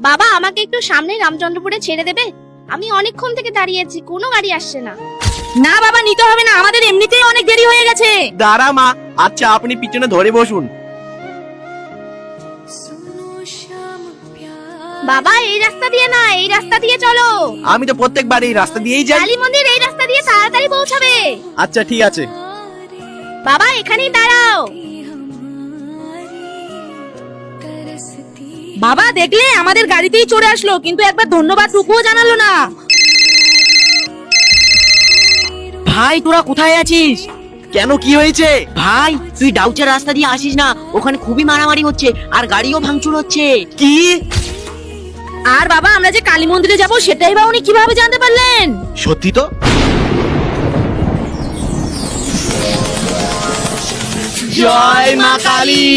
বাবা আমাকে একটু সামনে রামচন্দ্রপুরে ছেড়ে দেবে? আমি অনেকক্ষণ থেকে দাঁড়িয়েছি, কোনো গাড়ি আসছে না। না বাবা, নিতে হবে না, আমাদের এমনিতেই অনেক দেরি হয়ে গেছে। দাঁড়া মা, আচ্ছা আপনি পিছনে ধরে বসুন। বাবা এই রাস্তা দিয়ে না, এই রাস্তা দিয়ে চলো। আমি তো প্রত্যেকবার এই রাস্তা দিয়েই যাই। কালী মন্দির এই রাস্তা দিয়ে তাড়াতাড়ি পৌঁছাবে। আচ্ছা ঠিক আছে। বাবা এখানেই দাঁড়াও। বাবা দেখলে, আমাদের গাড়িতেই চড়ে আসলো, কিন্তু একবার ধন্যবাদ টুকুও জানালো না। ভাই তোরা কোথায় আছিস? কেন, কি হয়েছে? ভাই তুই ডাউচার রাস্তা দিয়ে আসিস না, ওখানে খুবই মারামারি হচ্ছে আর গাড়িও ভাঙচুর হচ্ছে। কি? আর বাবা আমরা যে কালী মন্দিরে যাব সেটাই বা উনি কিভাবে জানতে পারলেন? সত্যি তো। জয় মা কালী।